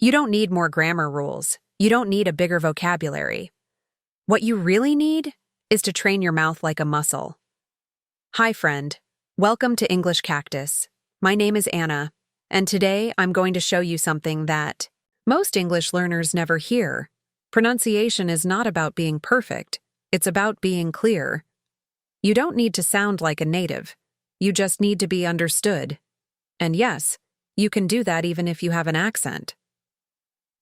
You don't need more grammar rules. You don't need a bigger vocabulary. What you really need is to train your mouth like a muscle. Hi, friend. Welcome to English Cactus. My name is Anna, and today I'm going to show you something that most English learners never hear. Pronunciation is not about being perfect. It's about being clear. You don't need to sound like a native. You just need to be understood. And yes, you can do that even if you have an accent.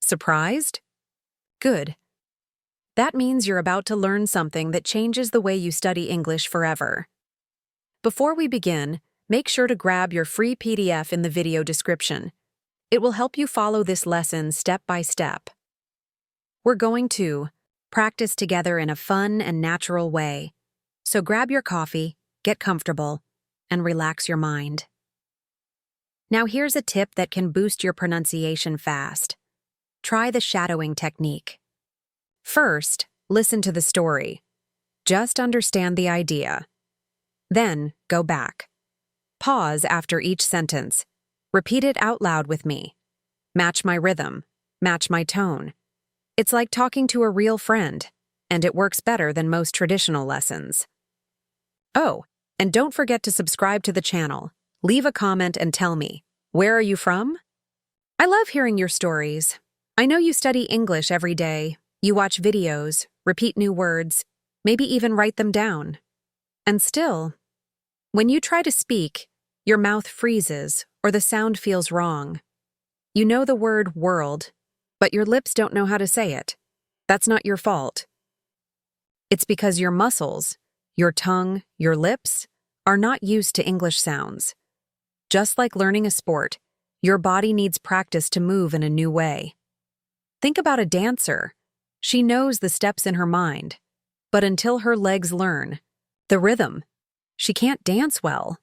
Surprised? Good. That means you're about to learn something that changes the way you study English forever. Before we begin, make sure to grab your free PDF in the video description. It will help you follow this lesson step by step. We're going to practice together in a fun and natural way. So grab your coffee, get comfortable, and relax your mind. Now here's a tip that can boost your pronunciation fast. Try the shadowing technique. First, listen to the story. Just understand the idea. Then, go back. Pause after each sentence. Repeat it out loud with me. Match my rhythm. Match my tone. It's like talking to a real friend, and it works better than most traditional lessons. Oh, and don't forget to subscribe to the channel. Leave a comment and tell me, where are you from? I love hearing your stories. I know you study English every day. You watch videos, repeat new words, maybe even write them down. And still, when you try to speak, your mouth freezes or the sound feels wrong. You know the word world, but your lips don't know how to say it. That's not your fault. It's because your muscles, your tongue, your lips, are not used to English sounds. Just like learning a sport, your body needs practice to move in a new way. Think about a dancer. She knows the steps in her mind, but until her legs learn the rhythm, she can't dance well.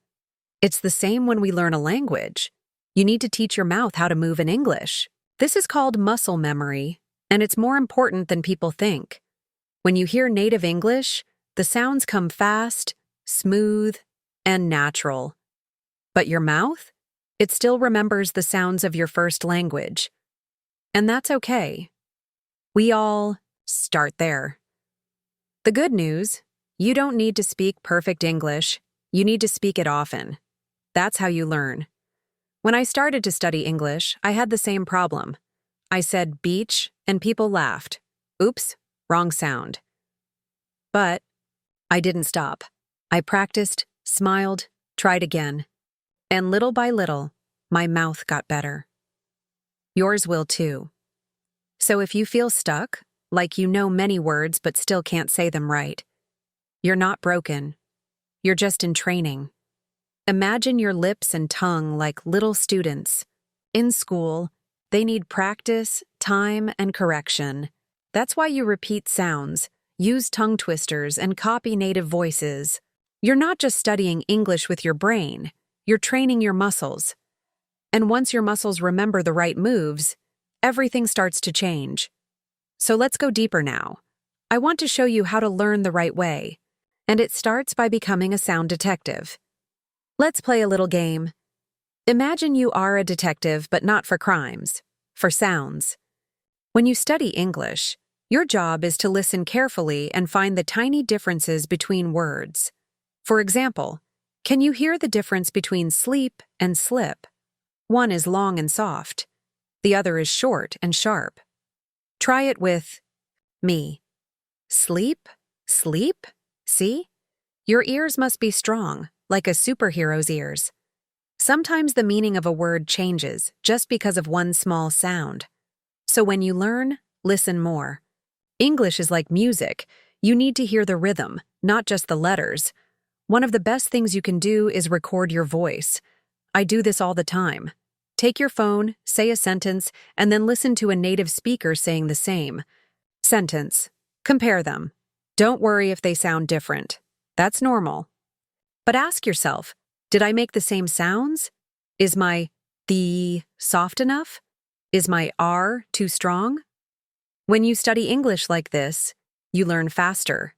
It's the same when we learn a language. You need to teach your mouth how to move in English. This is called muscle memory, and it's more important than people think. When you hear native English, the sounds come fast, smooth, and natural. But your mouth? It still remembers the sounds of your first language. And that's okay. We all start there. The good news, you don't need to speak perfect English. You need to speak it often. That's how you learn. When I started to study English, I had the same problem. I said beach, and people laughed. Oops, wrong sound. But I didn't stop. I practiced, smiled, tried again. And little by little, my mouth got better. Yours will too. So if you feel stuck, like you know many words but still can't say them right, you're not broken. You're just in training. Imagine your lips and tongue like little students. In school, they need practice, time, and correction. That's why you repeat sounds, use tongue twisters, and copy native voices. You're not just studying English with your brain, you're training your muscles. And once your muscles remember the right moves, everything starts to change. So let's go deeper now. I want to show you how to learn the right way. And it starts by becoming a sound detective. Let's play a little game. Imagine you are a detective, but not for crimes, for sounds. When you study English, your job is to listen carefully and find the tiny differences between words. For example, can you hear the difference between sleep and slip? One is long and soft. The other is short and sharp. Try it with me. Sleep, sleep, see? Your ears must be strong, like a superhero's ears. Sometimes the meaning of a word changes just because of one small sound. So when you learn, listen more. English is like music. You need to hear the rhythm, not just the letters. One of the best things you can do is record your voice. I do this all the time. Take your phone, say a sentence, and then listen to a native speaker saying the same sentence. Compare them. Don't worry if they sound different. That's normal. But ask yourself, did I make the same sounds? Is my the soft enough? Is my R too strong? When you study English like this, you learn faster.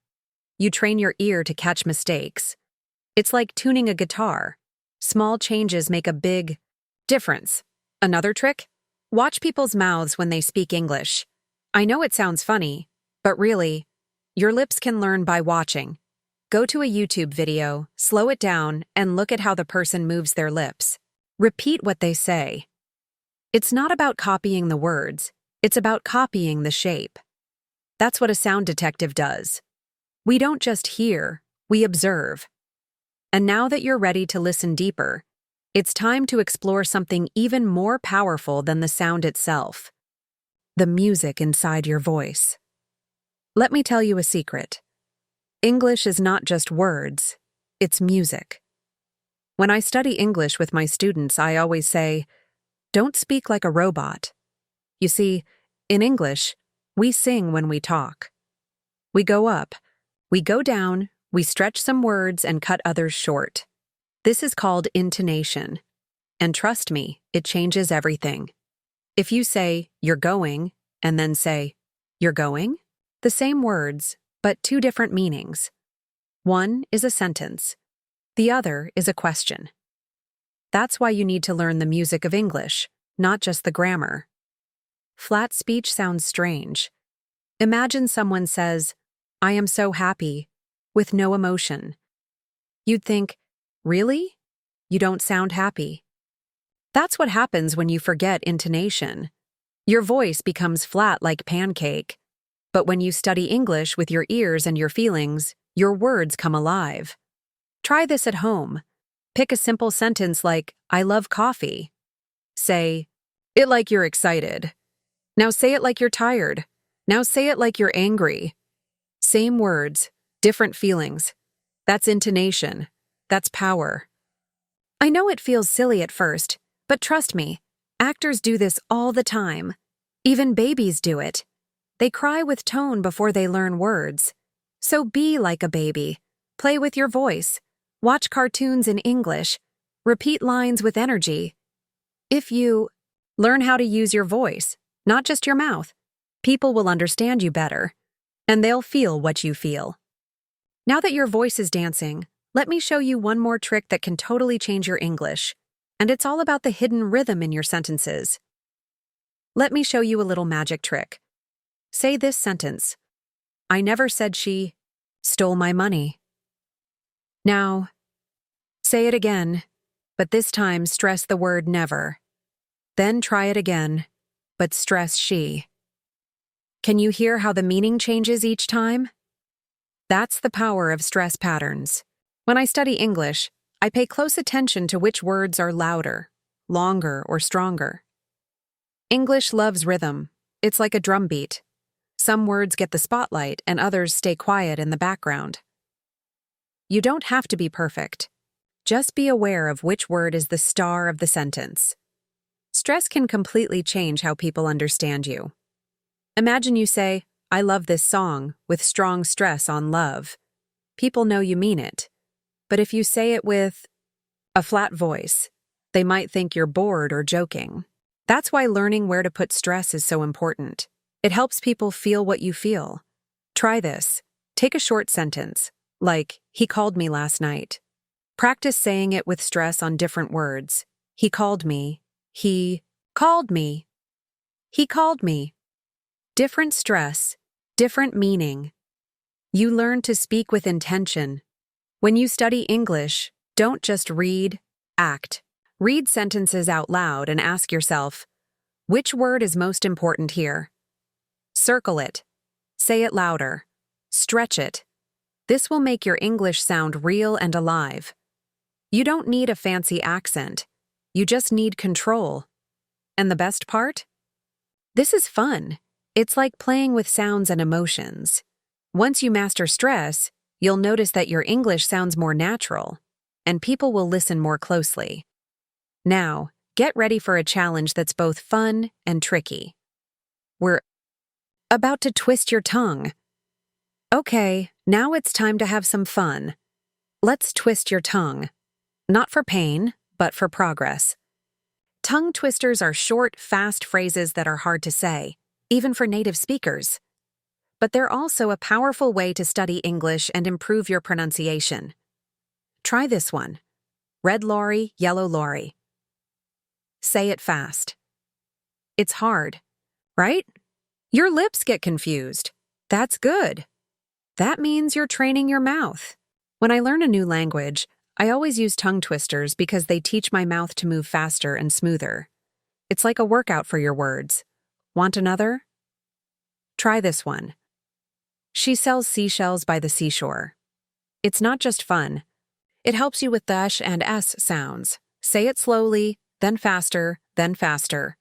You train your ear to catch mistakes. It's like tuning a guitar. Small changes make a big difference. Another trick? Watch people's mouths when they speak English. I know it sounds funny, but really, your lips can learn by watching. Go to a YouTube video, slow it down, and look at how the person moves their lips. Repeat what they say. It's not about copying the words, it's about copying the shape. That's what a sound detective does. We don't just hear, we observe. And now that you're ready to listen deeper, it's time to explore something even more powerful than the sound itself: the music inside your voice. Let me tell you a secret. English is not just words, it's music. When I study English with my students, I always say, don't speak like a robot. You see, in English, we sing when we talk. We go up, we go down, we stretch some words and cut others short. This is called intonation. And trust me, it changes everything. If you say, you're going, and then say, you're going, the same words, but two different meanings. One is a sentence. The other is a question. That's why you need to learn the music of English, not just the grammar. Flat speech sounds strange. Imagine someone says, I am so happy, with no emotion. You'd think, really? You don't sound happy. That's what happens when you forget intonation. Your voice becomes flat like pancake. But when you study English with your ears and your feelings, your words come alive. Try this at home. Pick a simple sentence like, I love coffee. Say it like you're excited. Now say it like you're tired. Now say it like you're angry. Same words, different feelings. That's intonation. That's power. I know it feels silly at first, but trust me, actors do this all the time. Even babies do it. They cry with tone before they learn words. So be like a baby. Play with your voice. Watch cartoons in English. Repeat lines with energy. If you learn how to use your voice, not just your mouth, people will understand you better, and they'll feel what you feel. Now that your voice is dancing, let me show you one more trick that can totally change your English, and it's all about the hidden rhythm in your sentences. Let me show you a little magic trick. Say this sentence. I never said she stole my money. Now, say it again, but this time stress the word never. Then try it again, but stress she. Can you hear how the meaning changes each time? That's the power of stress patterns. When I study English, I pay close attention to which words are louder, longer, or stronger. English loves rhythm. It's like a drum beat. Some words get the spotlight and others stay quiet in the background. You don't have to be perfect. Just be aware of which word is the star of the sentence. Stress can completely change how people understand you. Imagine you say, I love this song, with strong stress on love. People know you mean it. But if you say it with a flat voice, they might think you're bored or joking. That's why learning where to put stress is so important. It helps people feel what you feel. Try this. Take a short sentence, like, he called me last night. Practice saying it with stress on different words. He called me. He called me. He called me. Different stress, different meaning. You learn to speak with intention. When you study English, don't just read, act. Read sentences out loud and ask yourself, which word is most important here? Circle it. Say it louder. Stretch it. This will make your English sound real and alive. You don't need a fancy accent. You just need control. And the best part? This is fun. It's like playing with sounds and emotions. Once you master stress, you'll notice that your English sounds more natural, and people will listen more closely. Now, get ready for a challenge that's both fun and tricky. We're about to twist your tongue. Okay, now it's time to have some fun. Let's twist your tongue. Not for pain, but for progress. Tongue twisters are short, fast phrases that are hard to say, even for native speakers. But they're also a powerful way to study English and improve your pronunciation. Try this one. Red lorry, yellow lorry. Say it fast. It's hard, right? Your lips get confused. That's good. That means you're training your mouth. When I learn a new language, I always use tongue twisters because they teach my mouth to move faster and smoother. It's like a workout for your words. Want another? Try this one. She sells seashells by the seashore. It's not just fun. It helps you with the sh and s sounds. Say it slowly, then faster, then faster.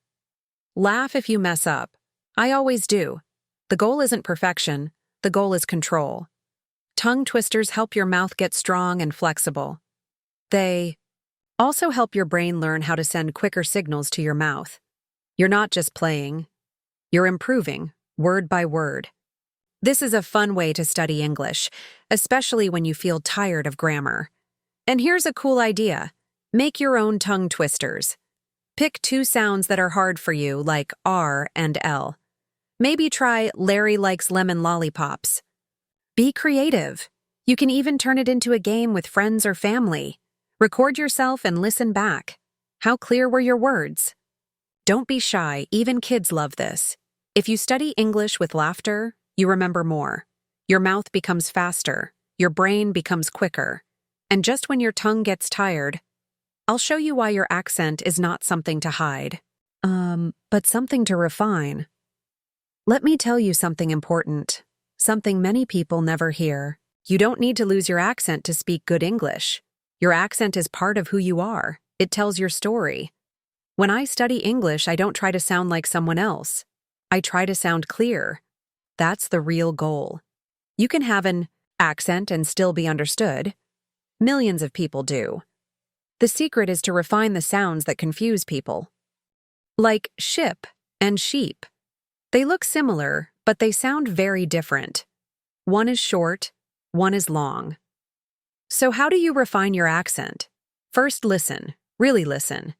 Laugh if you mess up. I always do. The goal isn't perfection. The goal is control. Tongue twisters help your mouth get strong and flexible. They also help your brain learn how to send quicker signals to your mouth. You're not just playing. You're improving, word by word. This is a fun way to study English, especially when you feel tired of grammar. And here's a cool idea. Make your own tongue twisters. Pick two sounds that are hard for you, like R and L. Maybe try Larry likes lemon lollipops. Be creative. You can even turn it into a game with friends or family. Record yourself and listen back. How clear were your words? Don't be shy, even kids love this. If you study English with laughter, you remember more. Your mouth becomes faster, your brain becomes quicker. And just when your tongue gets tired, I'll show you why your accent is not something to hide. But something to refine. Let me tell you something important, something many people never hear. You don't need to lose your accent to speak good English. Your accent is part of who you are. It tells your story. When I study English, I don't try to sound like someone else. I try to sound clear. That's the real goal. You can have an accent and still be understood. Millions of people do. The secret is to refine the sounds that confuse people. Like ship and sheep. They look similar, but they sound very different. One is short, one is long. So how do you refine your accent? First, listen. Really listen.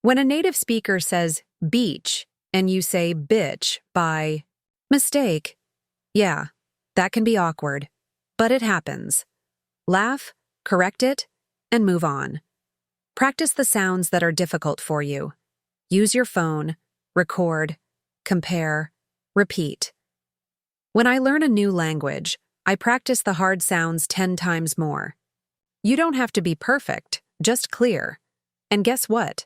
When a native speaker says beach and you say bitch by mistake, yeah, that can be awkward, but it happens. Laugh, correct it, and move on. Practice the sounds that are difficult for you. Use your phone, record, compare, repeat. When I learn a new language, I practice the hard sounds 10 times more. You don't have to be perfect, just clear. And guess what?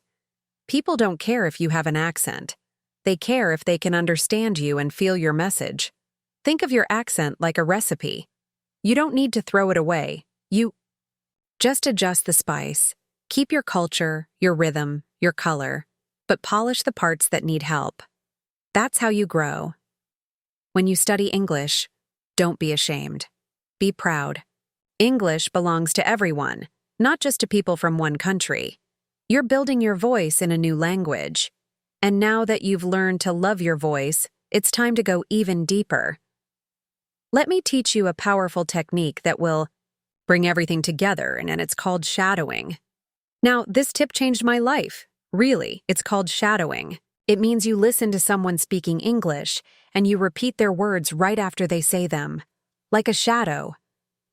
People don't care if you have an accent. They care if they can understand you and feel your message. Think of your accent like a recipe. You don't need to throw it away. You just adjust the spice. Keep your culture, your rhythm, your color, but polish the parts that need help. That's how you grow. When you study English, don't be ashamed. Be proud. English belongs to everyone, not just to people from one country. You're building your voice in a new language. And now that you've learned to love your voice, it's time to go even deeper. Let me teach you a powerful technique that will bring everything together, and it's called shadowing. Now, this tip changed my life. Really, it's called shadowing. It means you listen to someone speaking English, and you repeat their words right after they say them. Like a shadow.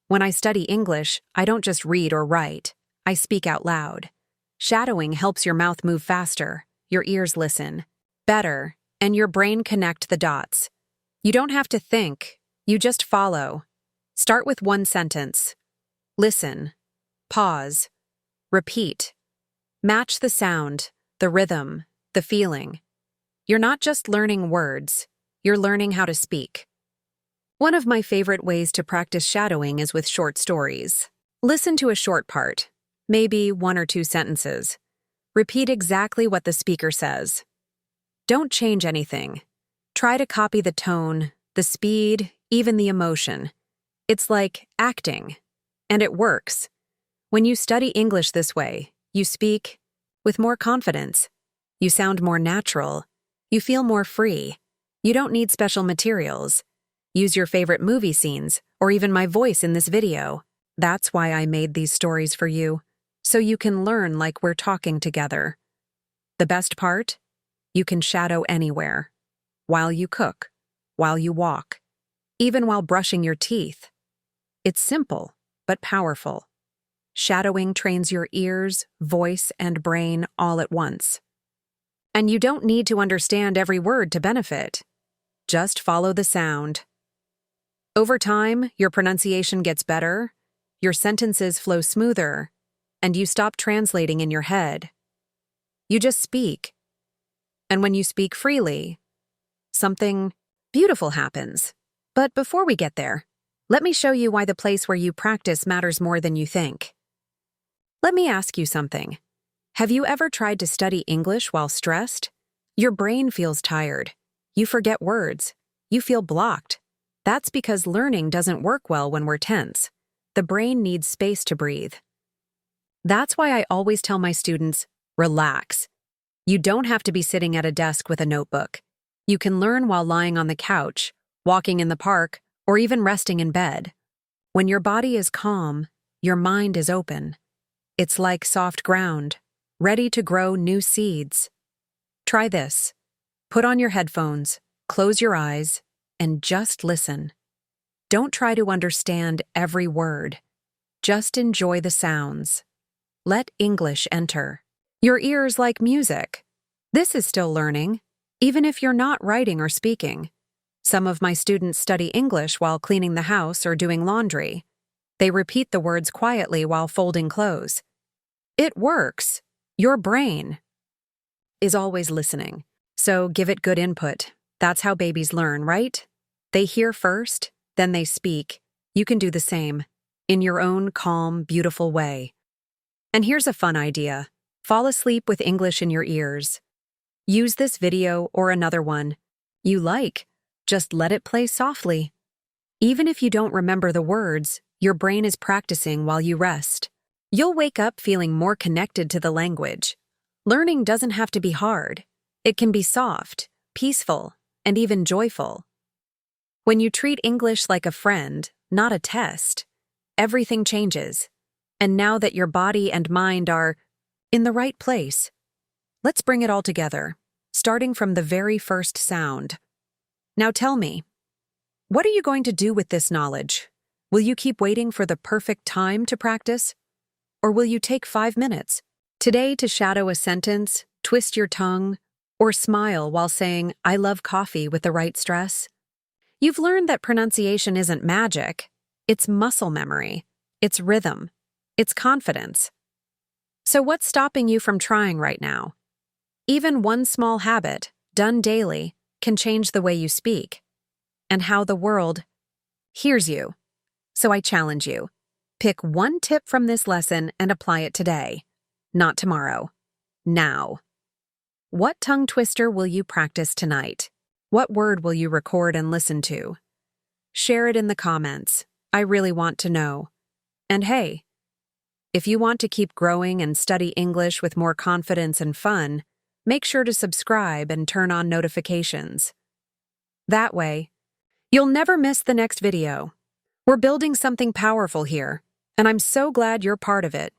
When I study English, I don't just read or write. I speak out loud. Shadowing helps your mouth move faster, your ears listen better, and your brain connect the dots. You don't have to think, you just follow. Start with one sentence. Listen. Pause. Repeat. Match the sound, the rhythm, the feeling. You're not just learning words, you're learning how to speak. One of my favorite ways to practice shadowing is with short stories. Listen to a short part, maybe 1 or 2 sentences. Repeat exactly what the speaker says. Don't change anything. Try to copy the tone, the speed, even the emotion. It's like acting, and it works. When you study English this way, you speak with more confidence. You sound more natural. You feel more free. You don't need special materials. Use your favorite movie scenes, or even my voice in this video. That's why I made these stories for you, so you can learn like we're talking together. The best part? You can shadow anywhere. While you cook, while you walk, even while brushing your teeth. It's simple, but powerful. Shadowing trains your ears, voice, and brain all at once. And you don't need to understand every word to benefit. Just follow the sound. Over time, your pronunciation gets better, your sentences flow smoother, and you stop translating in your head. You just speak. And when you speak freely, something beautiful happens. But before we get there, let me show you why the place where you practice matters more than you think. Let me ask you something. Have you ever tried to study English while stressed? Your brain feels tired. You forget words. You feel blocked. That's because learning doesn't work well when we're tense. The brain needs space to breathe. That's why I always tell my students, relax. You don't have to be sitting at a desk with a notebook. You can learn while lying on the couch, walking in the park, or even resting in bed. When your body is calm, your mind is open. It's like soft ground, ready to grow new seeds. Try this. Put on your headphones, close your eyes, and just listen. Don't try to understand every word. Just enjoy the sounds. Let English enter. Your ears like music. This is still learning, even if you're not writing or speaking. Some of my students study English while cleaning the house or doing laundry. They repeat the words quietly while folding clothes. It works. Your brain is always listening, so give it good input. That's how babies learn, right? They hear first, then they speak. You can do the same, in your own calm, beautiful way. And here's a fun idea. Fall asleep with English in your ears. Use this video or another one you like. Just let it play softly. Even if you don't remember the words, your brain is practicing while you rest. You'll wake up feeling more connected to the language. Learning doesn't have to be hard. It can be soft, peaceful, and even joyful. When you treat English like a friend, not a test, everything changes. And now that your body and mind are in the right place, let's bring it all together, starting from the very first sound. Now tell me, what are you going to do with this knowledge? Will you keep waiting for the perfect time to practice? Or will you take 5 minutes today to shadow a sentence, twist your tongue, or smile while saying, "I love coffee" with the right stress? You've learned that pronunciation isn't magic. It's muscle memory. It's rhythm. It's confidence. So what's stopping you from trying right now? Even one small habit, done daily, can change the way you speak and how the world hears you. So I challenge you. Pick one tip from this lesson and apply it today, not tomorrow. Now. What tongue twister will you practice tonight? What word will you record and listen to? Share it in the comments. I really want to know. And hey, if you want to keep growing and study English with more confidence and fun, make sure to subscribe and turn on notifications. That way, you'll never miss the next video. We're building something powerful here, and I'm so glad you're part of it.